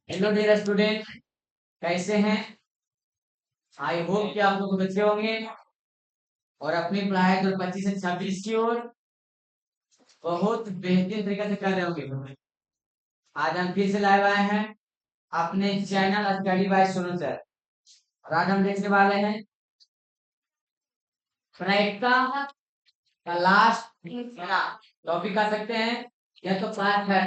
Hello dear student, कैसे हैं? I hope कि आप लोग अच्छे होंगे और अपनी पढ़ाई 2025 से 26 की ओर बहुत बेहतरीन तरीके से कर रहे होंगे। आज हम फिर से लाइव आए हैं अपने channel study bye Sonu sir और आज हम देखने वाले हैं प्रायिकता का लास्ट टॉपिक कर सकते हैं। यह तो पार्ट है,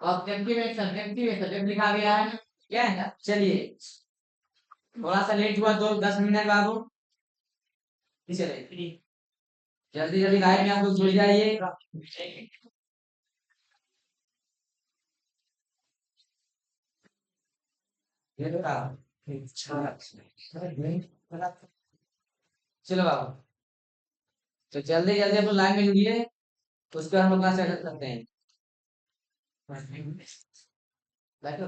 ऑब्जेक्टिव है, सब्जेक्टिव है, सब्जेक्ट लिखा गया है। क्या है? चलिए, थोड़ा सा लेट हुआ तो 10 मिनट बाबू, चलिए जल्दी जल्दी लाइव में आप लोग जुड़ जाइए। चलो बाबू, तो जल्दी जल्दी आप लोग लाइव में जुड़िए, उसके बाद हम लोग क्लास स्टार्ट करते हैं। बैठो।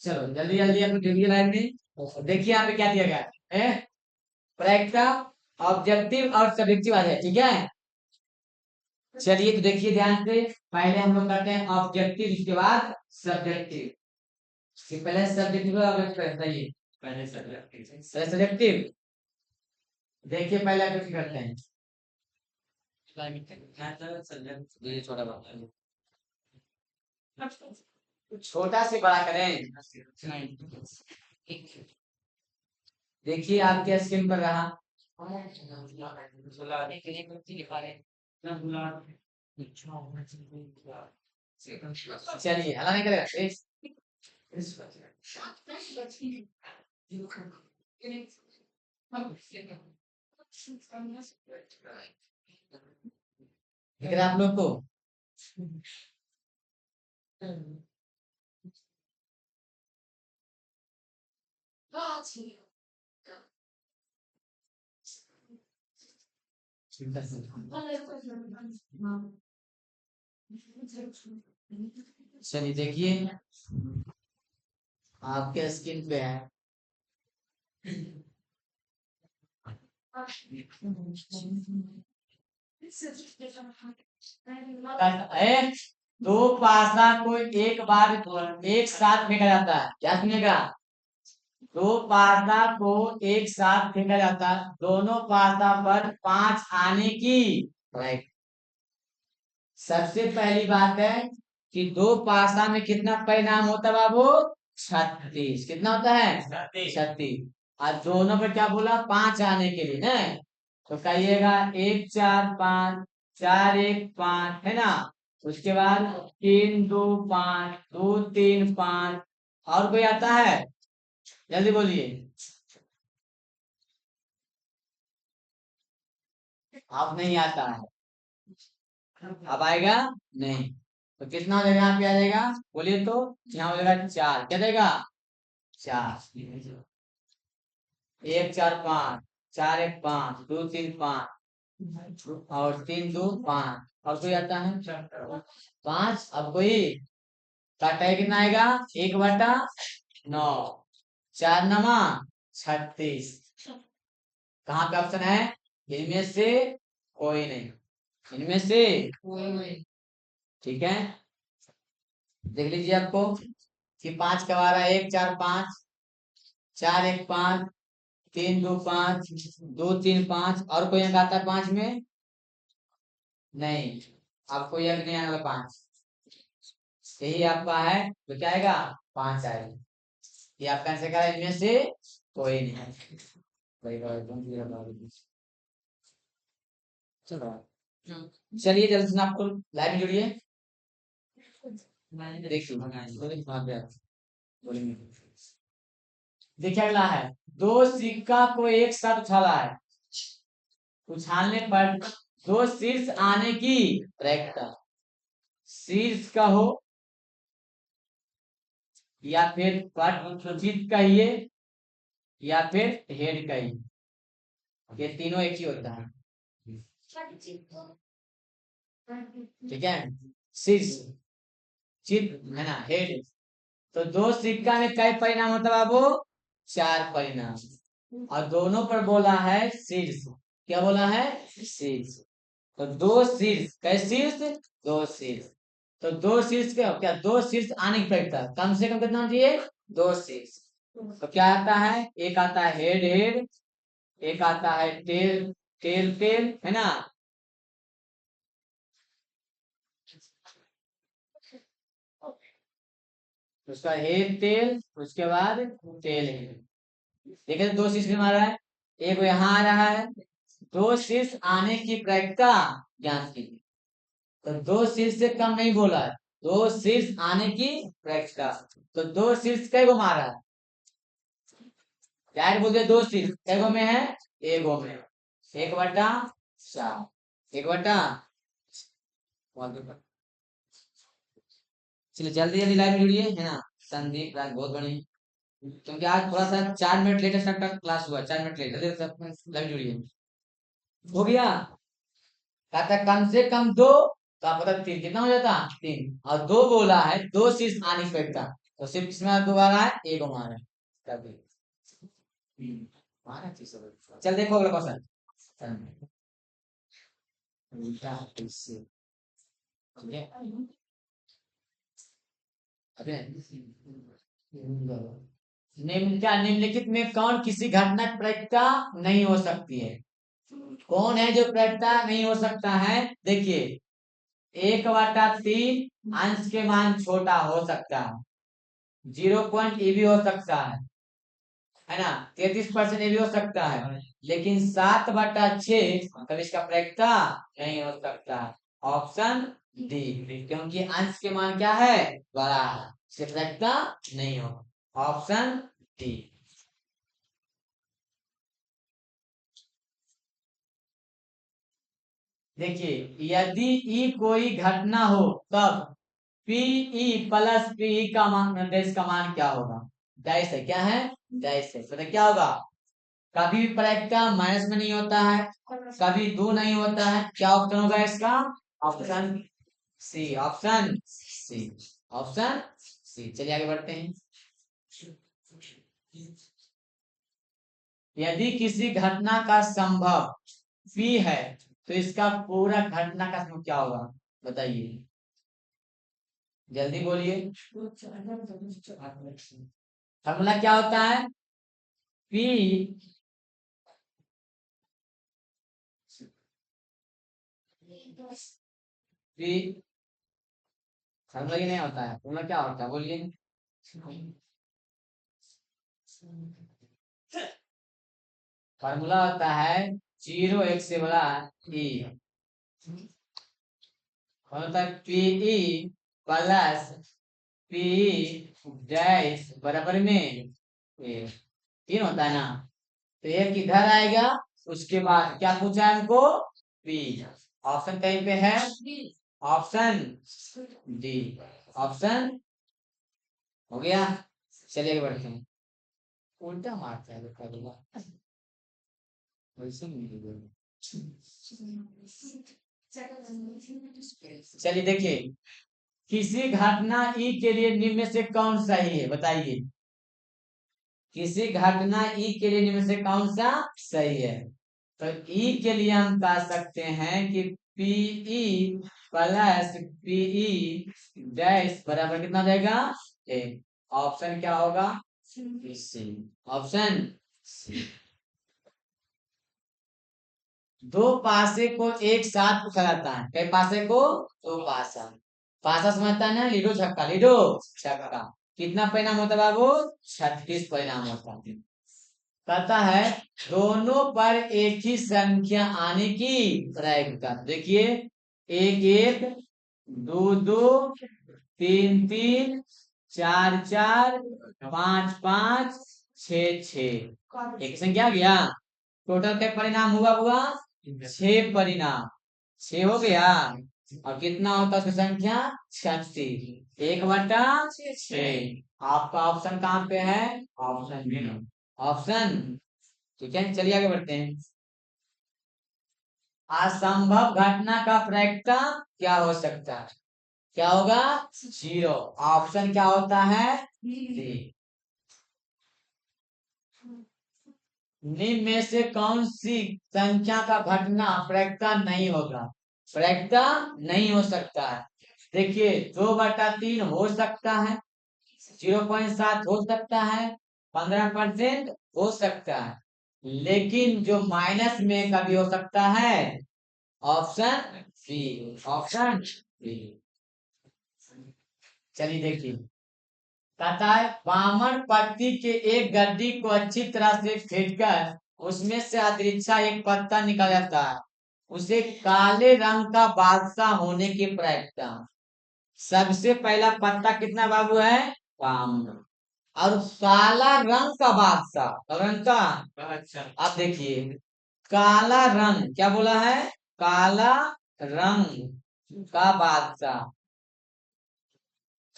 चलो जल्दी जल्दी आप लोग जुड़िए लाइव में। देखिए यहाँ पे क्या दिया गया है, प्रैक्टिकल, ऑब्जेक्टिव और सब्जेक्टिव आ जाए, ठीक है। चलिए तो देखिए ध्यान से, पहले हम लोग करते हैं ऑब्जेक्टिव, इसके बाद सब्जेक्टिव। पहले सब्जेक्टिव सही, पहले सब्जेक्टिव। देखिए पहले ऑब्जेक्टिव करते हैं। ये छोटा बात है, छोटा से बड़ा करें। देखिए आपके स्क्रीन पर रहा। चलिए हला नहीं करेगा। दिख रहा है आप लोग को? चलिए देखिए आपके स्क्रीन पे है। दो पासा को एक बार एक साथ फेंका जाता है, क्या सुनेगा? दो पासा को एक साथ फेंका जाता है, दोनों पासा पर 5 आने की। राइट। सबसे पहली बात है कि दो पासा में कितना परिणाम होता है बाबू? 36। कितना होता है? 36। और दोनों पर क्या बोला? 5 आने के लिए ना, तो कहिएगा 1 4 5, 4 1 5, है ना। उसके बाद 3 2 5, 2 3 5। और कोई आता है? जल्दी बोलिए। अब नहीं आता है, अब आएगा नहीं। तो कितना हो जाएगा? यहाँ पे आ जाएगा, बोलिए तो। यहाँ हो जाएगा 4। क्या देगा? 4। 1 4 5, 4 1 5, 2 3 5 और 3 2 5। और कोई आता है? 5। अब कोई काटा कितना आएगा? 1/9। 4 नमा 36। कहाँ पे ऑप्शन है? इनमें से कोई नहीं, इनमें से ठीक है। देख लीजिए आपको कि 5 का बारह, 1 4 5, 4 1 5, 3 2 5, 2 3 5। और कोई अंक आता है 5 में? नहीं, आपको यह नहीं आने वाला 5, यही आपका है। तो क्या आएगा? 5 आएगा। ये आपका आंसर क्या है? इनमें से कोई नहीं है। चलिए जल्दी से आपको लाइव में जुड़िए। देखिए देखिए अगला है, दो सिक्का को एक साथ उछाला है, उछालने पर दो शीर्ष आने की प्रयत्न, शीर्ष का हो या फिर पट कहिए या फिर हेड कहिए, ये तीनों एक ही होता है, ठीक है। शीर्ष चित है ना, हेड। तो दो सिक्का में कई परिणाम होता है बाबू, चार परिणाम, और दोनों पर बोला है शीर्ष, क्या बोला है, शीर्ष। तो दो शीर्ष, कै शीर्ष, दो शीर्ष। तो दो शीर्ष क्या, दो शीर्ष आने की प्रक्रिया, कम से कम कितना चाहिए, दो शीर्ष। तो क्या आता है, एक आता है हेड हेड, एक आता है टेल टेल टेल, है ना। उसका हेड टेल, उसके बाद टेल हेड। देखिए दो शीर्ष मारा है, एक यहाँ आ रहा है, दो शीर्ष आने की प्रक्रिया ज्ञात कीजिए। तो दो शीर्ष से कम नहीं बोला है, दो शीर्ष आने की प्रक्रिया। तो दो शीर्ष कई गो मारा है, क्या बोलते दो शीर्ष कई गो में है, एक गो में, 1/4, 1/। चलिए जल्दी जल्दी लाइव में जुड़िए, है ना। संदीप राज बहुत बढ़िया, क्योंकि आज थोड़ा सा 4 मिनट लेटर स्टार्ट क्लास हुआ, 4 मिनट लेटर, लाइव जुड़िए। हो गया, कहता कम से कम दो, तो आप बता तीन कितना हो जाता, तीन, और दो बोला है दो शीर्ष आने की प्रक्रिया, तो सिर्फ इसमें दो आ रहा है, एक हमारा कभी मारा चीज। चल देखो अगला क्वेश्चन, उल्टा इससे, ठीक है। अबे निम्नलिखित में कौन किसी घटना की प्रक्रिया नहीं हो सकती है, कौन है जो प्रक्रिया नहीं हो सकता है, देखिए 1/3 अंश के मान छोटा हो सकता है, 0 ए भी हो सकता है ना, 33% ये भी हो सकता है, लेकिन 7/6 कभी इसका प्रक्रिया नहीं हो सकता। ऑप्शन डी, क्योंकि अंश के मान क्या है, बड़ा है, इससे प्रक्रिया नहीं हो। Option D. देखिए यदि ई कोई घटना हो तब पीई प्लस पीई का मान, डैश का मान क्या होगा, डैश है, क्या है, डैश है, तो क्या होगा, कभी भी प्रक्रिया माइनस में नहीं होता है, कभी दो नहीं होता है, क्या ऑप्शन होगा इसका, option C, option C, option C. चलिए आगे बढ़ते हैं, यदि किसी घटना का संभव पी है तो इसका पूरा घटना का समय क्या होगा, बताइए, जल्दी बोलिए। फॉर्मूला क्या होता है, पी पी, फॉर्मूला ये नहीं होता है, फॉर्मूला क्या होता है बोलिए, फॉर्मूला होता है 0 1 से बड़ा ई, होता है पीई प्लस पी डैश बराबर में ए, तीन होता है ना, तो एक इधर आएगा, उसके बाद क्या पूछा है हमको, पी। ऑप्शन कहीं पे है, ऑप्शन डी, ऑप्शन हो गया। चलिए बढ़ते हैं, उल्टा मारता है वैसे नहीं। चलिए देखिए, किसी घटना ई के लिए निम्न में से कौन सही है, बताइए, किसी घटना ई के लिए निम्न में से कौन सा सही है। तो ई के लिए हम कह सकते हैं कि पीई प्लस पीई डैश बराबर कितना देगा, एक। ऑप्शन क्या होगा, सी, ऑप्शन सी। दो पासे को एक साथ उछालता है, कई पासे को, दो पासा, पासा समझता है ना, लीडो छक्का, लीडो छक्का, कितना परिणाम होता है बाबू, 36 परिणाम होता है। कहता है दोनों पर एक ही संख्या आने की प्रयत्न, देखिए 1 1, 2 2, 3 3, 4 4, 5 5, छः एक संख्या गया। टोटल क्या परिणाम हुआ 6 परिणाम। 6 हो गया। और कितना होता है उसकी संख्या 36 1/6। आपका ऑप्शन कहाँ पे है? Option B. ऑप्शन ठीक है। चलिए आगे बढ़ते हैं। असंभव घटना का फ्रैक्शन क्या हो सकता है? क्या होगा? 0। ऑप्शन क्या होता है? डी। निम्न में से कौन सी संख्या का घटना फ्रैक्शन नहीं होगा? फ्रैक्शन नहीं हो सकता है। देखिए 2/3 हो सकता है, 0.7 हो सकता है, 15% हो सकता है, लेकिन जो माइनस में कभी हो सकता है ऑप्शन बी। Option B. चलिए देखिए, कहता है वामन पत्ती के एक गड्डी को अच्छी तरह से फेंटकर उसमें से अदृक्षा एक पत्ता निकल जाता है। उसे काले रंग का बादशाह होने की प्रयत्न। सबसे पहला पत्ता कितना बाबू है? वामन। और काला रंग का बादशाह रंग का। अच्छा, अब देखिए काला रंग क्या बोला है? काला रंग का बादशाह।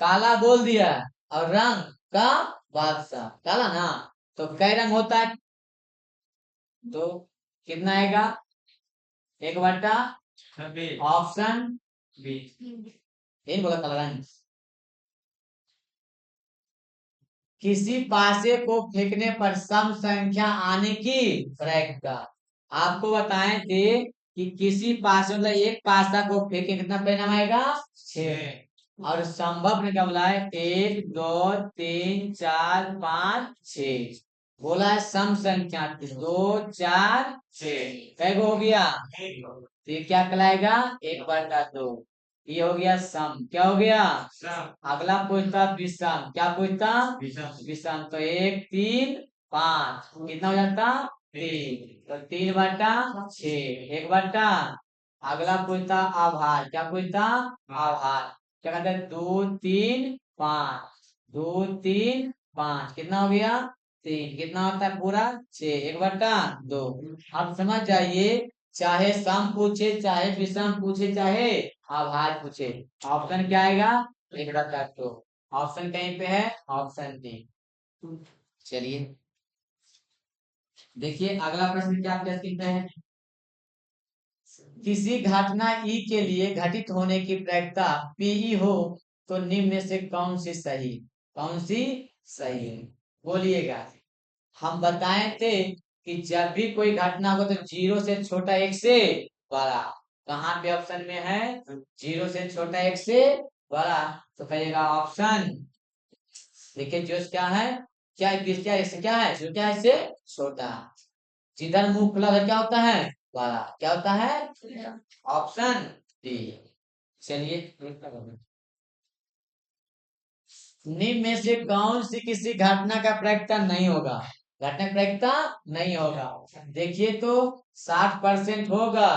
काला बोल दिया और रंग का बादशाह काला ना। तो कई रंग होता है? तो कितना आएगा? 1/। Option B. इन बोला काला रंग। किसी पासे को फेंकने पर सम संख्या आने की प्रयत्न। आपको बताए थे कि किसी पासे मतलब एक पासा को फेंके कितना परिणाम आएगा? 6। और संभव ने क्या बोला है? 1 2 3 4 5 6। बोला है सम संख्या 2 4 6। कै गो हो गया? तो ये क्या कहलाएगा? 1/2। ये हो गया सम। क्या हो गया? अगला पूछता विषम। क्या पूछता? विषम। तो 1 3 5 कितना हो जाता? 3। तो 3/6 1/। अगला पूछता आभार। क्या पूछता? आभार। क्या कहते हैं? 2 3 5 2 3 5 कितना हो गया? 3। कितना होता है पूरा? 6 1/2। अब समझ जाइए, चाहे सम पूछे, चाहे विषम पूछे, चाहे आभार पूछे, ऑप्शन क्या आएगा? 1/2। ऑप्शन कहीं पे है? Option D. चलिए देखिए अगला प्रश्न क्या कहते हैं। किसी घटना ई के लिए घटित होने की प्रायिकता पीई हो तो निम्न में से कौन सी सही? कौन सी सही है? बोलिएगा। हम बताए थे कि जब भी कोई घटना हो तो 0 से छोटा 1 से बड़ा। कहाँ पे ऑप्शन में है? 0 से छोटा 1 से बड़ा। तो कहिएगा ऑप्शन। देखिए जो क्या है, क्या क्या इससे क्या है? जो क्या है इससे छोटा। जिधर मुंह खुला उधर क्या होता है? बड़ा। क्या होता है? Option D. चलिए निम्न में से कौन सी किसी घटना का प्रयत्न नहीं होगा? घटना का प्रयत्न नहीं होगा। देखिए तो 60% होगा,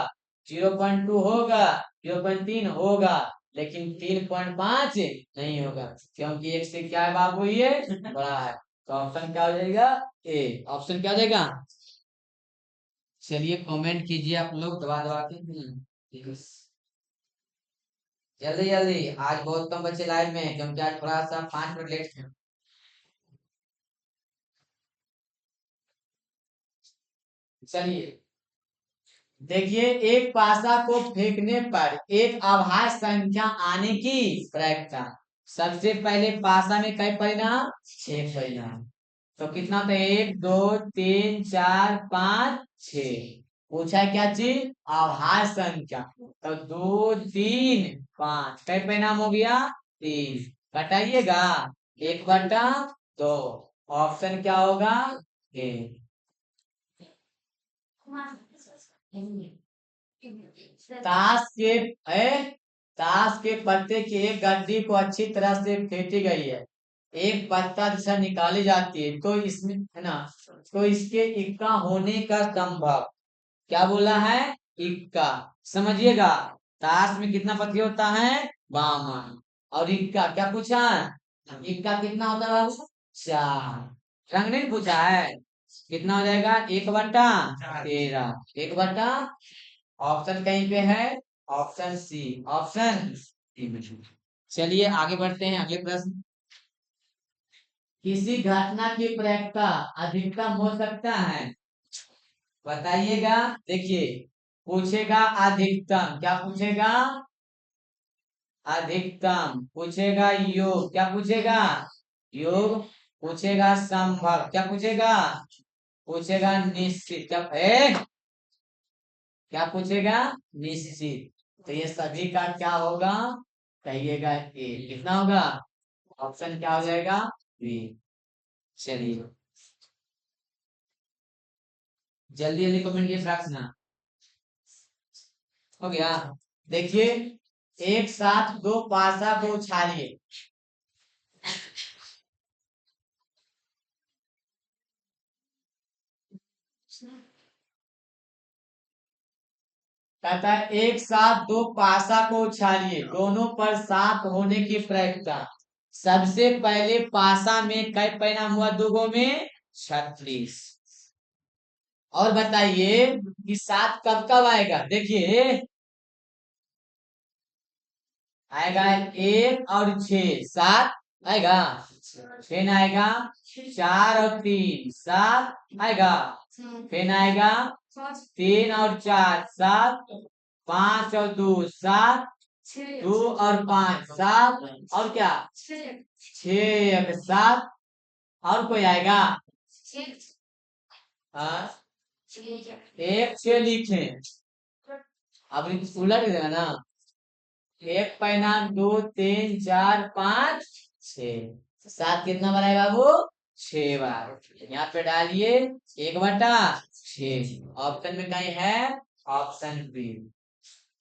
0.2 होगा, 0.3 होगा, लेकिन 3.5 नहीं होगा, क्योंकि एक से क्या है बाबू? ये बड़ा है। तो ऑप्शन क्या हो जाएगा? ए। ऑप्शन क्या हो जाएगा? चलिए कमेंट कीजिए आप लोग दबा दबा के। ठीक है। जल्दी जल्दी, आज बहुत कम बच्चे लाइव में हैं क्योंकि आज थोड़ा सा 5 मिनट लेट है। चलिए देखिए, एक पासा को फेंकने पर एक आभास संख्या आने की प्रयत्न। सबसे पहले पासा में कई परिणाम? 6 परिणाम। तो कितना था? 1 2 3 4 5 6। पूछा है क्या चीज? आभास संख्या। तो 2 3 5 कई परिणाम हो गया? 3। घटाइएगा 1/2। ऑप्शन क्या होगा? ए। ताश के है, ताश के पत्ते की एक गड्डी को अच्छी तरह से फेंटी गई है। एक पत्ता दिशा निकाली जाती है तो इसमें है ना, तो इसके इक्का होने का संभव। क्या बोला है? इक्का। समझिएगा, ताश में कितना पत्ती होता है? बावन। और इक्का क्या पूछा? इक्का कितना होता है बाबू? 4। रंग नहीं पूछा है, कितना हो जाएगा 1/13, 1/। ऑप्शन कहीं पे है, ऑप्शन सी, ऑप्शन सी में। चलिए आगे बढ़ते हैं अगले प्रश्न। किसी घटना की प्रायिकता अधिकतम हो सकता है, बताइएगा। देखिए पूछेगा अधिकतम, क्या पूछेगा, अधिकतम पूछेगा, योग क्या पूछेगा, योग पूछेगा, संभव क्या पूछेगा, पूछेगा निश्चित, क्या पूछेगा, निश्चित। तो ये सभी का क्या होगा, कहिएगा ए, कितना होगा, ऑप्शन क्या हो जाएगा, बी। चलिए जल्दी जल्दी कमेंट किए फ्रैक्शन हो गया। देखिए एक साथ दो पासा को उछालिए, कहता है एक साथ दो पासा को उछालिए, दोनों पर सात होने की प्रायिकता। सबसे पहले पासा में कई परिणाम हुआ, दोगो में 36। और बताइए कि सात कब कब आएगा, देखिए आएगा 1 और 6, 7 आएगा, फिर आएगा 4 और 3, 7 आएगा, फिर आएगा 3 और 4, 7, 5 और 2, 7, 2 और 5, 7, और क्या 6 1 7, और कोई आएगा, हाँ 1 6 लिखे, अब उलट देगा ना, एक परिणाम 2 3 4 5 6, 7 कितना बार है बाबू, 6 बार। यहाँ पे डालिए 1/6, ऑप्शन में कहीं है, ऑप्शन बी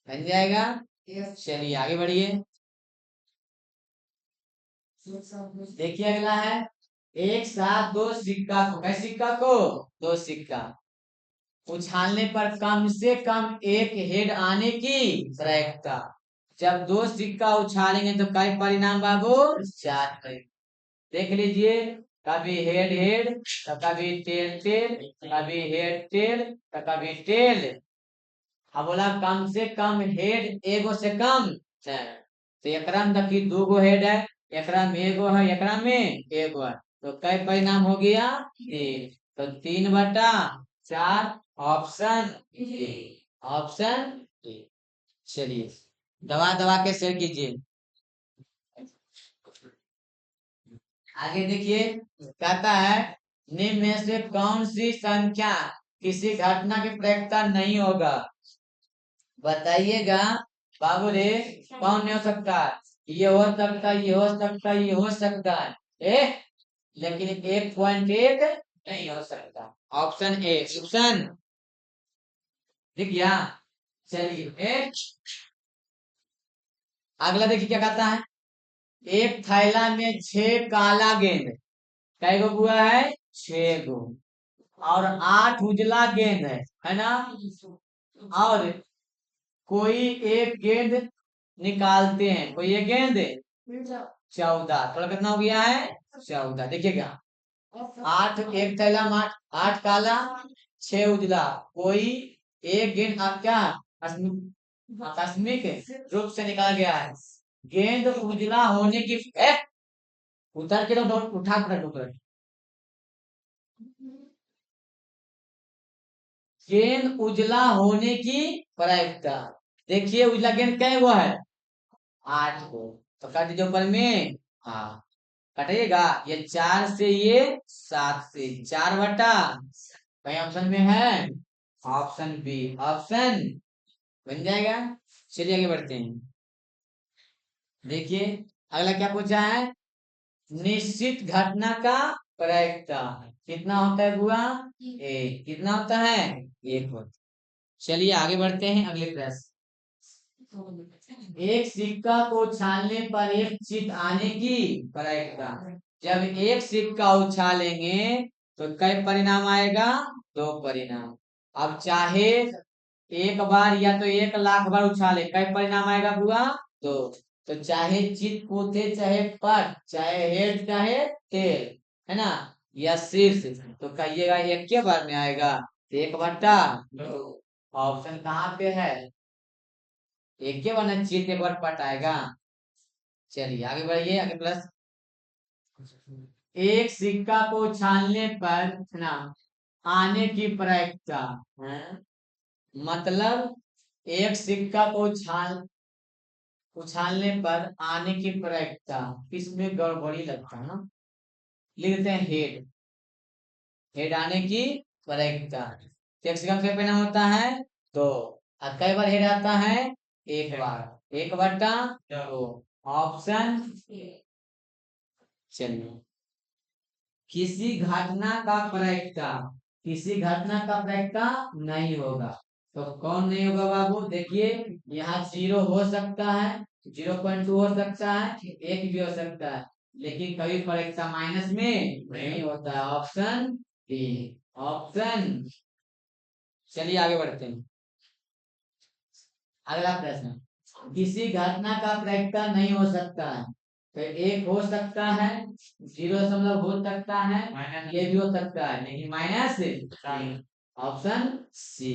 बन जाएगा। चलिए आगे बढ़िए। देखिए अगला है, एक साथ दो सिक्का को, कैसे सिक्का को, दो सिक्का उछालने पर कम से कम एक हेड आने की प्रायिकता। जब दो सिक्का उछालेंगे तो कई परिणाम बाबू, 4 परिणाम। देख लीजिए, कभी हेड हेड, तो कभी टेल टेल, कभी हेड टेल, तो कभी टेल। अब बोला कम से कम हेड एगो से कम है, तो एकरा में देखिए दूगो हेड है, एकरा में एगो है, एकरा में एगो है, तो कई परिणाम हो गया 3, तो 3/4, ऑप्शन ए, ऑप्शन ए। चलिए दबा दबा के शेयर कीजिए। आगे देखिए कहता है, निम्न में से कौन सी संख्या किसी घटना की प्रायिकता नहीं होगा, बताइएगा बाबू रे, कौन नहीं हो सकता, ये हो सकता, ये हो सकता, ये हो सकता है, लेकिन 1.1 नहीं हो सकता, ऑप्शन ए, ऑप्शन दिख गया। चलिए अगला देखिए क्या कहता है, एक थैला में 6 काला गेंद, कई गो हुआ है, 6 गो, और 8 उजला गेंद है ना, और कोई एक गेंद निकालते हैं, कोई एक गेंद 14, थोड़ा कितना हो गया है, 14। देखिएगा 8 एक थैला में 8 काला 6 उजला, कोई एक गेंद क्या आकस्मिक रूप से निकाल गया है, गेंद उजला होने की उतर के तो उठा कर, गेंद उजला होने की प्रायिकता। देखिए उजला गेंद क्या हुआ है, 8 को, तो काट दीजिए ऊपर में, हाँ कटेगा, ये 4 से ये 7 से 4/, कहीं ऑप्शन में है, ऑप्शन बी, ऑप्शन बन जाएगा। चलिए आगे बढ़ते हैं। देखिए अगला क्या पूछा है, निश्चित घटना का प्रायिकता कितना होता है बुआ, एक, कितना होता है, एक होता। चलिए आगे बढ़ते हैं अगले प्रश्न। एक सिक्का को उछालने पर एक चित आने की प्रायिकता। जब एक सिक्का उछालेंगे तो कई परिणाम आएगा, 2 परिणाम। अब चाहे एक बार या तो 1 लाख बार उछाले, कई परिणाम आएगा बुआ, 2। तो चाहे चित कूदे, चाहे पट, चाहे हेड, चाहे टेल, है ना, या शीर्ष, तो कहिएगा एक के बार में आएगा 1/2। ऑप्शन कहाँ पे है? एक के बार चित एक बार पट आएगा। चलिए आगे बढ़िए, आगे प्लस। एक सिक्का को उछालने पर ना आने की प्रायिकता है, मतलब एक सिक्का को उछालने पर आने की प्रायिकता, किसमें गड़बड़ी लगता है ना, लिखते हैं हेड। हेड आने की प्रायिकता। एक सिक्का का परिणाम होता है 2, और कई बार हेड आता है? एक बार, 1/2। ऑप्शन, चलिए, किसी घटना का प्रायिकता, किसी घटना का प्रायिकता नहीं होगा। तो कौन नहीं होगा बाबू? देखिए, यहाँ 0 हो सकता है, 0.2 हो सकता है, 1 भी हो सकता है, लेकिन कभी प्रायिकता माइनस में नहीं होता है। Option D. ऑप्शन। चलिए आगे बढ़ते हैं। अगला प्रश्न, किसी घटना का प्रायिकता नहीं हो सकता है। तो 1 हो सकता है, 0 हो सकता है, ये भी हो सकता है, लेकिन माइनस। Option C.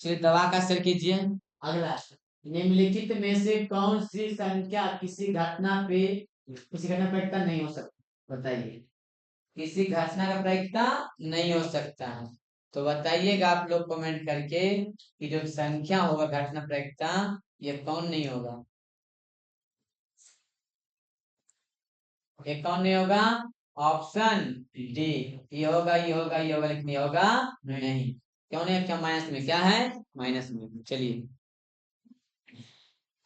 चलिए दवा का असर कीजिए। अगला, निम्नलिखित में से कौन सी संख्या किसी घटना पे, किसी घटना प्रायिकता नहीं हो सकती, बताइए। किसी घटना का प्रायिकता नहीं हो सकता है, तो बताइएगा आप लोग कमेंट करके कि जो संख्या होगा घटना प्रायिकता, ये कौन नहीं होगा, ये कौन नहीं होगा? Option D. ये होगा, ये होगा, ये होगा, लेकिन ये होगा नहीं। क्यों नहीं? क्या माइनस में, क्या है माइनस में। चलिए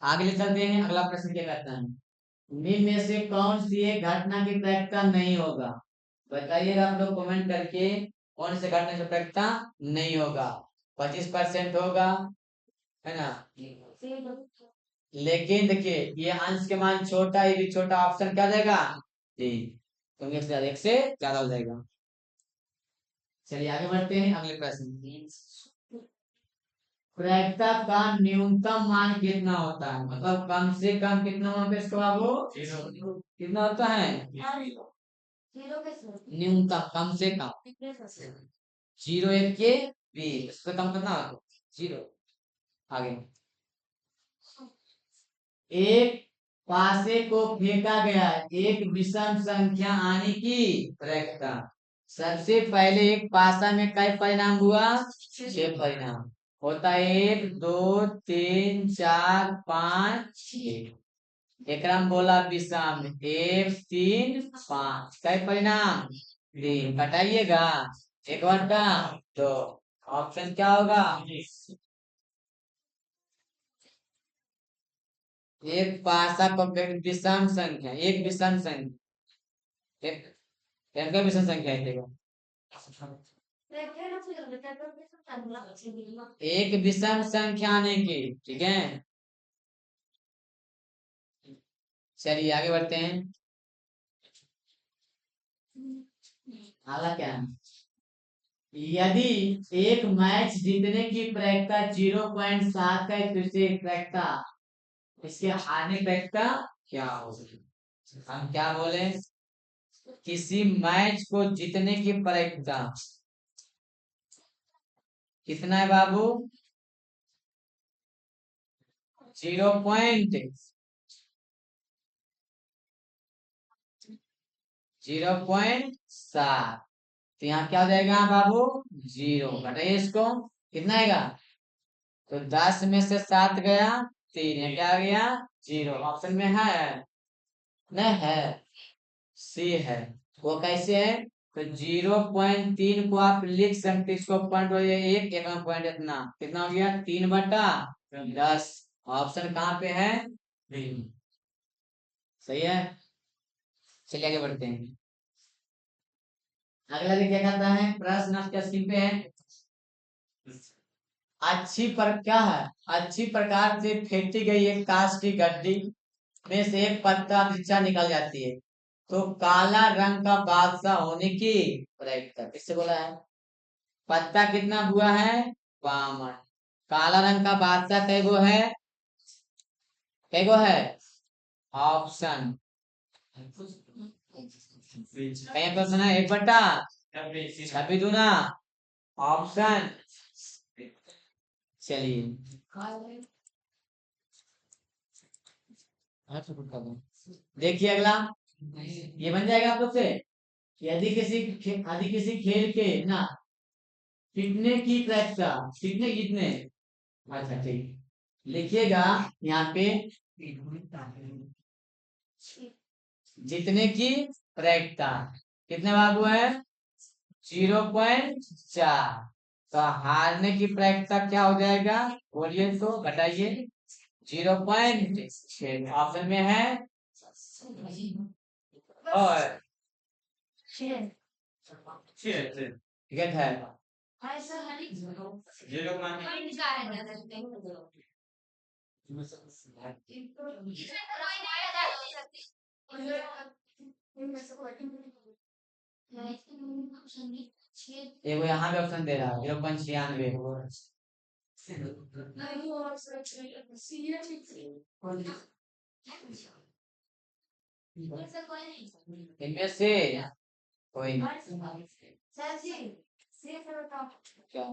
आगे ले चलते हैं। अगला प्रश्न क्या कहता है, निम्न में से कौन सी एक घटना की प्रायिकता नहीं होगा, बताइएगा आप लोग कमेंट करके कौन से घटना की प्रायिकता नहीं होगा। 25% होगा, है ना, लेकिन देखिए ये अंश के मान छोटा, ये भी छोटा, ऑप्शन क्या जाएगा? डी, क्योंकि एक से ज्यादा हो जाएगा। चलिए आगे बढ़ते हैं। अगले प्रश्न, प्रायिकता का न्यूनतम मान कितना होता है, मतलब कम से कम कितना होता है इसका बाबू? कितना होता है न्यूनतम, कम से कम? 0 1 के 20, इससे कम कितना होगा? 0। आगे, एक पासे को फेंका गया एक विषम संख्या आने की प्रायिकता। सबसे पहले एक पासा में कई परिणाम हुआ? 6 परिणाम होता है, 1 2 3 4 5 6। एक बोला विषम, 1 3 5, कई परिणाम? 3। घटाइएगा, 1/2। तो ऑप्शन क्या होगा? एक पासा को विषम संख्या, एक विषम संख्या, एक एक विषम संख्या है, देखो एक विषम संख्या आने की, ठीक है। चलिए आगे बढ़ते हैं। अगला क्या है, यदि एक मैच जीतने की प्रायिकता 0.7 है तो इसे प्रायिकता, इसके हारने की प्रायिकता क्या होगी? हम क्या बोले, किसी मैच को जीतने की प्रायिकता कितना है बाबू? 0.7। तो यहाँ क्या हो जाएगा बाबू? 0। घटाइए इसको, कितना आएगा? तो 10 में से 7 गया 3, ये क्या आ गया? 0। ऑप्शन में है? नहीं है, सी है। वो कैसे है? तो 0.3 को आप लिख सकते, इसको पॉइंट हो जाए एक, एक पॉइंट इतना, कितना हो गया? 3/10। ऑप्शन कहाँ पे है? सही है। चलिए आगे बढ़ते हैं। अगला देखिए क्या कहता है, प्रश्न आपके स्क्रीन पे है। अच्छी पर क्या है, अच्छी प्रकार से फेंटी गई एक कांच की गड्डी में से एक पत्ता नीचा निकल जाती है, तो काला रंग का बादशाह होने की प्रायिकता किससे बोला है? पत्ता कितना हुआ है? बामन। काला रंग का बादशाह कै गो है? कै गो है? ऑप्शन कहीं क्वेश्चन है 1/26 ऑप्शन। चलिए देखिए अगला, ये बन जाएगा आप लोग से। यदि खेल के ना कितने की प्रायिकता, कितने कितने, अच्छा ठीक, लिखिएगा यहाँ पे जीतने की प्रायिकता कितने बाबू है, 0.4। तो हारने की प्रायिकता क्या हो जाएगा, बोलिए तो बताइए। 0.6 ऑप्शन में है और ठीक है। ये वो यहाँ पे ऑप्शन दे रहा है 0.96। इनमें से कोई क्या,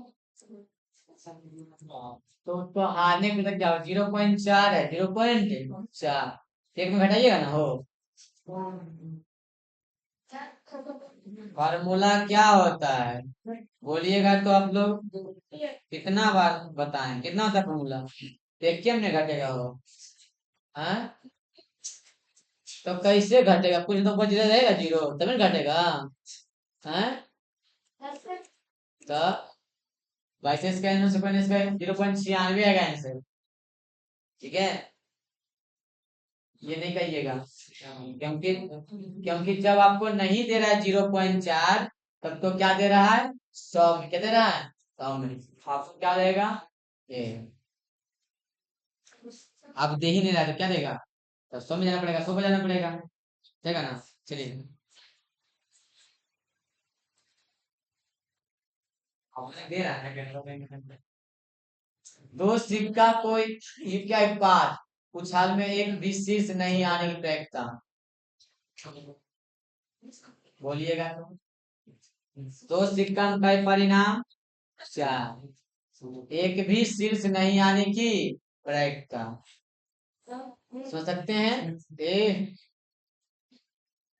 तो हारने के तक क्या 0.4 है, 0.4 एक में घटाइएगा ना हो। फार्मूला क्या होता है बोलिएगा तो आप लोग कितना बार बताएं, कितना होता है फार्मूला, देखिए हमने घटेगा हो। हाँ तो कैसे घटेगा, कुछ तो बच रहेगा जीरो तभी ना घटेगा। हाँ तो बाईस का आंसर 0.96 आएगा आंसर, ठीक है। ये नहीं कहिएगा, क्योंकि क्योंकि जब आपको नहीं दे रहा है 0.4 तब तो क्या दे रहा है 100 में, क्या दे रहा है 100 में, आपको क्या देगा ये, आप दे ही नहीं रहा तो क्या देगा, तो 100 में जाना पड़ेगा, 100 में जाना पड़ेगा, देगा ना। चलिए दे रहा है दो सिक्का कोई ये क्या है बात, उछाल में एक भी शीर्ष नहीं आने की प्रायिकता, बोलिएगा तो। दो सिक्का का परिणाम 4, एक भी शीर्ष नहीं आने की प्रायिकता, समझ सकते हैं। ए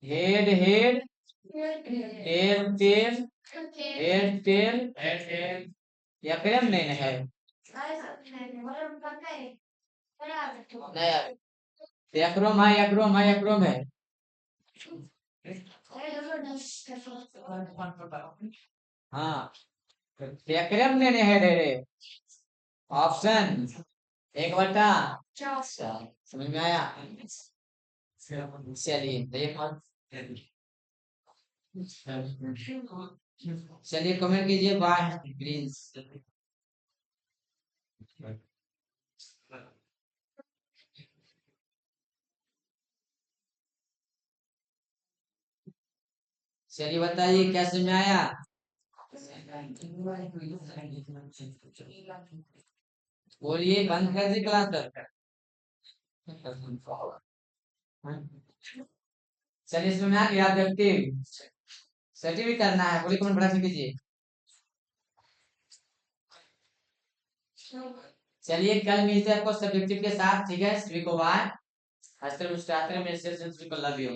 head head, tail tail, head tail, या फिर नहीं है नहीं, एक्रोम है, एक्रोम है, एक्रोम है। हाँ एक्रोम नहीं है रे, ऑप्शन 1/4, समझ में आया। चलिए चलिए कमेंट कीजिए बाय प्लीज। चलिए बताइए क्या समझ में आया। बोलिए बंद कर दी क्लास तक। चलिए इसमें ना याद रखते सेटिंग भी करना है, बोलिए कमेंट बड़ा कीजिए। चलिए कल मिलते हैं आपको सब्जेक्टिव के साथ, ठीक है, सभी को बाय। हंसते मुस्कुराते रहिए, मेरे से सभी को लव यू।